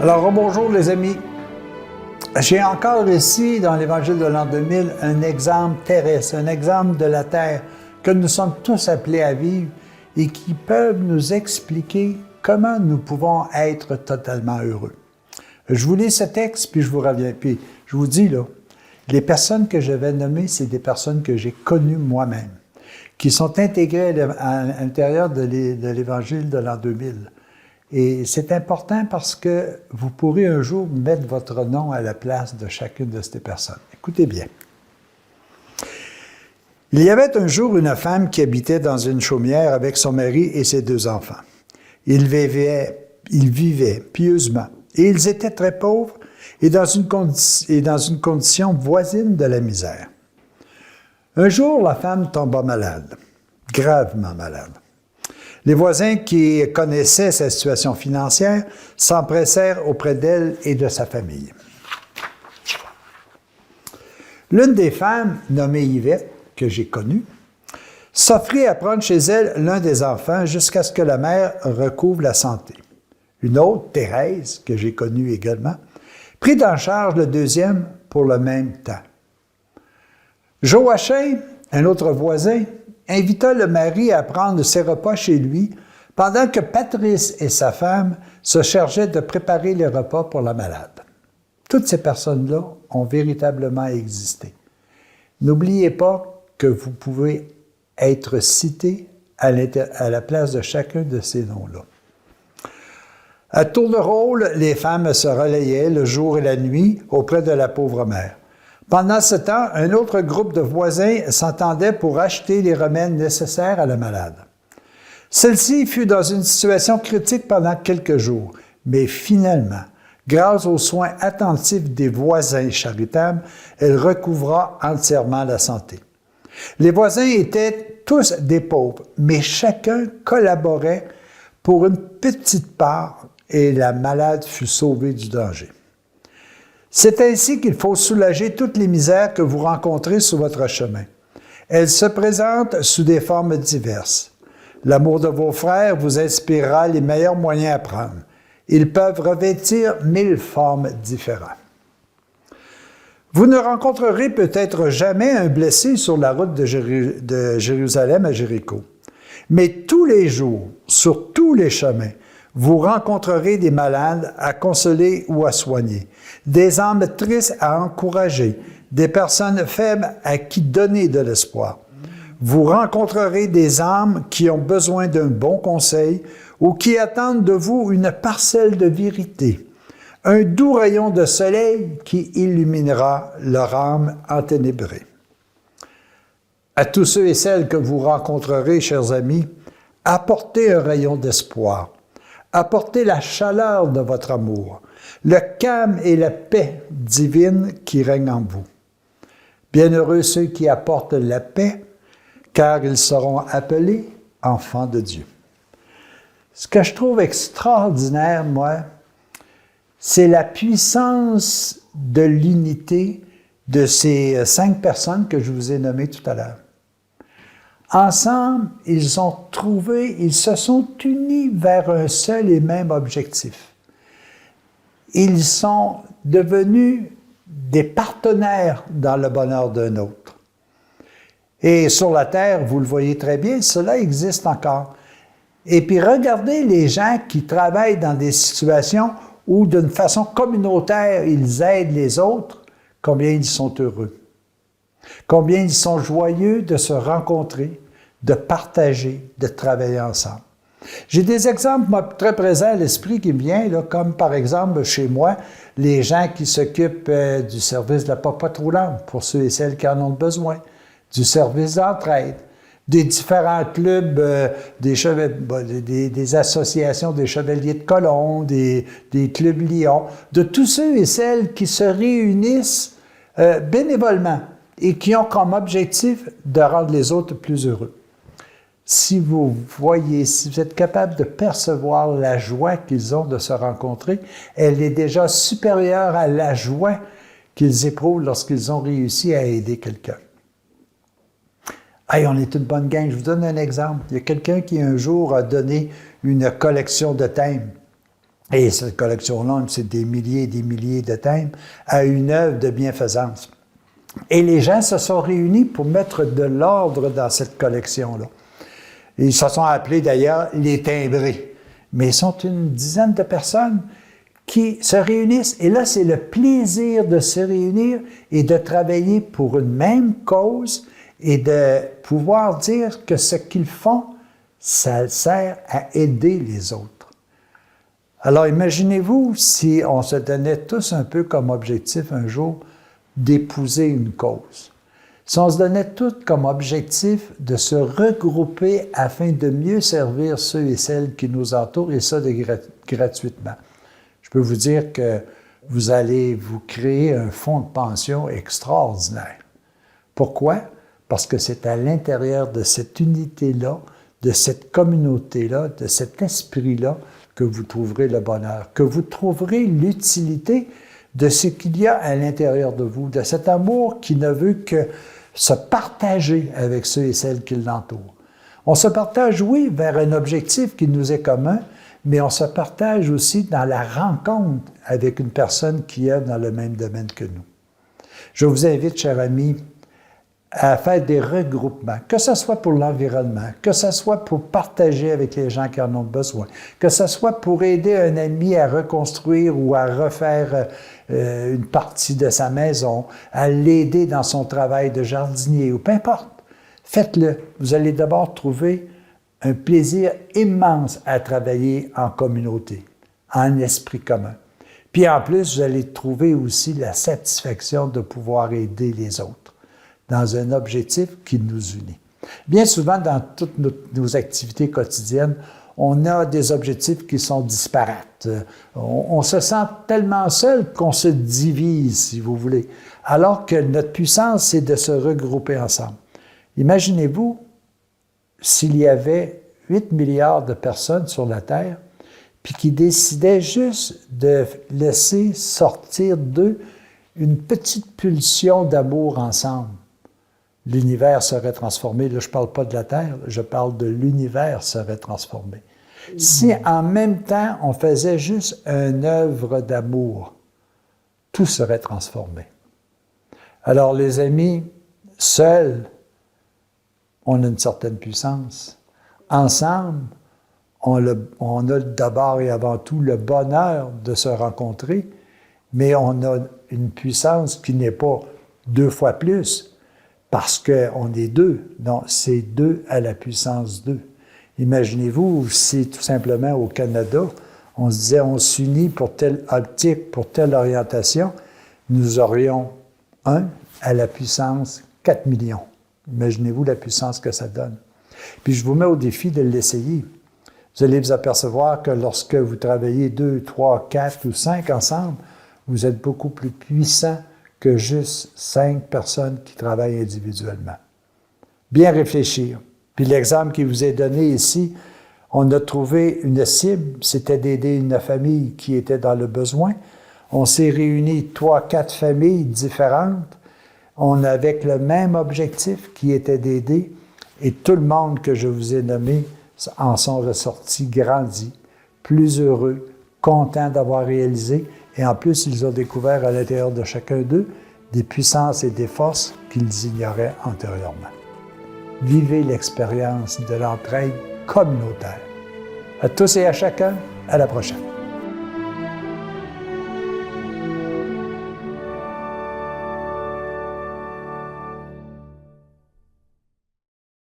Alors, bonjour les amis. J'ai encore ici, dans l'Évangile de l'an 2000, un exemple terrestre, un exemple de la terre que nous sommes tous appelés à vivre et qui peuvent nous expliquer comment nous pouvons être totalement heureux. Je vous lis ce texte, puis je vous reviens. Puis je vous dis, là, les personnes que je vais nommer, c'est des personnes que j'ai connues moi-même, qui sont intégrées à l'intérieur de l'Évangile de l'an 2000. Et c'est important parce que vous pourrez un jour mettre votre nom à la place de chacune de ces personnes. Écoutez bien. Il y avait un jour une femme qui habitait dans une chaumière avec son mari et ses 2 enfants. Ils vivaient pieusement et ils étaient très pauvres et dans une condition voisine de la misère. Un jour, la femme tomba malade, gravement malade. Les voisins qui connaissaient sa situation financière s'empressèrent auprès d'elle et de sa famille. L'une des femmes, nommée Yvette, que j'ai connue, s'offrit à prendre chez elle l'un des enfants jusqu'à ce que la mère recouvre la santé. Une autre, Thérèse, que j'ai connue également, prit en charge le deuxième pour le même temps. Joachim, un autre voisin, invita le mari à prendre ses repas chez lui, pendant que Patrice et sa femme se chargeaient de préparer les repas pour la malade. Toutes ces personnes-là ont véritablement existé. N'oubliez pas que vous pouvez être cité à la place de chacun de ces noms-là. À tour de rôle, les femmes se relayaient le jour et la nuit auprès de la pauvre mère. Pendant ce temps, un autre groupe de voisins s'entendait pour acheter les remèdes nécessaires à la malade. Celle-ci fut dans une situation critique pendant quelques jours, mais finalement, grâce aux soins attentifs des voisins charitables, elle recouvra entièrement la santé. Les voisins étaient tous des pauvres, mais chacun collaborait pour une petite part et la malade fut sauvée du danger. C'est ainsi qu'il faut soulager toutes les misères que vous rencontrez sur votre chemin. Elles se présentent sous des formes diverses. L'amour de vos frères vous inspirera les meilleurs moyens à prendre. Ils peuvent revêtir 1000 formes différentes. Vous ne rencontrerez peut-être jamais un blessé sur la route de Jérusalem à Jéricho. Mais tous les jours, sur tous les chemins, vous rencontrerez des malades à consoler ou à soigner, des âmes tristes à encourager, des personnes faibles à qui donner de l'espoir. Vous rencontrerez des âmes qui ont besoin d'un bon conseil ou qui attendent de vous une parcelle de vérité, un doux rayon de soleil qui illuminera leur âme enténébrée. À tous ceux et celles que vous rencontrerez, chers amis, apportez un rayon d'espoir. Apportez la chaleur de votre amour, le calme et la paix divine qui règnent en vous. Bienheureux ceux qui apportent la paix, car ils seront appelés enfants de Dieu. Ce que je trouve extraordinaire, moi, c'est la puissance de l'unité de ces 5 personnes que je vous ai nommées tout à l'heure. Ensemble, ils se sont unis vers un seul et même objectif. Ils sont devenus des partenaires dans le bonheur d'un autre. Et sur la terre, vous le voyez très bien, cela existe encore. Et puis regardez les gens qui travaillent dans des situations où d'une façon communautaire, ils aident les autres, combien ils sont heureux. Combien ils sont joyeux de se rencontrer, de partager, de travailler ensemble. J'ai des exemples très présents à l'esprit qui me viennent, là, comme par exemple chez moi, les gens qui s'occupent du service de la popote roulante pour ceux et celles qui en ont besoin, du service d'entraide, des différents clubs, des associations des Chevaliers de Colomb, des clubs Lyon, de tous ceux et celles qui se réunissent bénévolement et qui ont comme objectif de rendre les autres plus heureux. Si vous voyez, si vous êtes capable de percevoir la joie qu'ils ont de se rencontrer, elle est déjà supérieure à la joie qu'ils éprouvent lorsqu'ils ont réussi à aider quelqu'un. Hey, on est une bonne gang. Je vous donne un exemple. Il y a quelqu'un qui un jour a donné une collection de thèmes. et cette collection-là, c'est des milliers et des milliers de thèmes, à une œuvre de bienfaisance. Et les gens se sont réunis pour mettre de l'ordre dans cette collection-là. Ils se sont appelés d'ailleurs les timbrés. Mais ils sont une dizaine de personnes qui se réunissent. Et là, c'est le plaisir de se réunir et de travailler pour une même cause et de pouvoir dire que ce qu'ils font, ça sert à aider les autres. Alors, imaginez-vous si on se donnait tous un peu comme objectif un jour d'épouser une cause. Si on se donnait tous comme objectif de se regrouper afin de mieux servir ceux et celles qui nous entourent, et ça gratuitement. Je peux vous dire que vous allez vous créer un fonds de pension extraordinaire. Pourquoi? Parce que c'est à l'intérieur de cette unité-là, de cette communauté-là, de cet esprit-là, que vous trouverez le bonheur, que vous trouverez l'utilité de ce qu'il y a à l'intérieur de vous, de cet amour qui ne veut que se partager avec ceux et celles qui l'entourent. On se partage, oui, vers un objectif qui nous est commun, mais on se partage aussi dans la rencontre avec une personne qui est dans le même domaine que nous. Je vous invite, chers amis, à faire des regroupements, que ce soit pour l'environnement, que ce soit pour partager avec les gens qui en ont besoin, que ce soit pour aider un ami à reconstruire ou à refaire une partie de sa maison, à l'aider dans son travail de jardinier ou peu importe. Faites-le. Vous allez d'abord trouver un plaisir immense à travailler en communauté, en esprit commun. Puis en plus, vous allez trouver aussi la satisfaction de pouvoir aider les autres dans un objectif qui nous unit. Bien souvent, dans toutes nos activités quotidiennes, on a des objectifs qui sont disparates. On se sent tellement seul qu'on se divise, si vous voulez, alors que notre puissance, c'est de se regrouper ensemble. Imaginez-vous s'il y avait 8 milliards de personnes sur la Terre, puis qui décidaient juste de laisser sortir d'eux une petite pulsion d'amour ensemble. L'univers serait transformé. Là, je ne parle pas de la Terre, je parle de l'univers serait transformé. Si en même temps, on faisait juste une œuvre d'amour, tout serait transformé. Alors, les amis, seuls, on a une certaine puissance. Ensemble, on a d'abord et avant tout le bonheur de se rencontrer, mais on a une puissance qui n'est pas 2 fois plus, parce qu'on est 2. Non, c'est 2 à la puissance 2. Imaginez-vous si tout simplement au Canada, on se disait on s'unit pour telle optique, pour telle orientation, nous aurions 1 à la puissance 4 millions. Imaginez-vous la puissance que ça donne. Puis je vous mets au défi de l'essayer. Vous allez vous apercevoir que lorsque vous travaillez 2, 3, 4 ou 5 ensemble, vous êtes beaucoup plus puissant que juste 5 personnes qui travaillent individuellement. Bien réfléchir. Puis l'exemple qui vous est donné ici, on a trouvé une cible, c'était d'aider une famille qui était dans le besoin. On s'est réunis 3, 4 familles différentes, on avait le même objectif qui était d'aider, et tout le monde que je vous ai nommé en sont ressortis grandis, plus heureux, contents d'avoir réalisé. Et en plus, ils ont découvert à l'intérieur de chacun d'eux des puissances et des forces qu'ils ignoraient antérieurement. Vivez l'expérience de l'entraide communautaire. À tous et à chacun, à la prochaine.